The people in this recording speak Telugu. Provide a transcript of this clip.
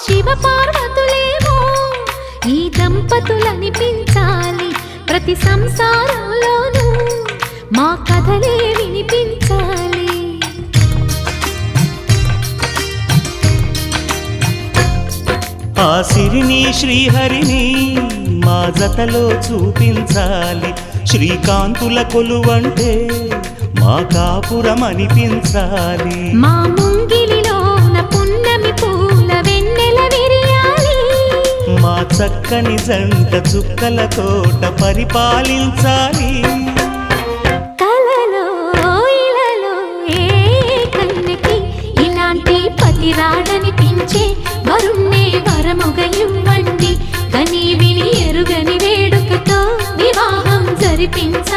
శివ పార్వతులేమో ఈ దంపతులనిపించాలి, ప్రతి సంసారంలోనూ మా కథలే వినిపించాలి. ఆ సిరిని శ్రీహరిని మా జతలో చూపించాలి, శ్రీకాంతుల కొలువంటే మా కాపురం అనిపించాలి. మా ముంగిలిలోన పున్నమి పూల వెన్నెల విరియాలి, మా చక్కని జంట చుక్కల తోట పరిపాలించాలి. కలలో ఇలలో ఏ కన్నెకి ఇలాంటి పతి రాడనిపించే వరుణ్ణే వరముగ ఇవ్వండి, కని విని ఎరుగని వేడుకతో వివాహం జరిపించండి.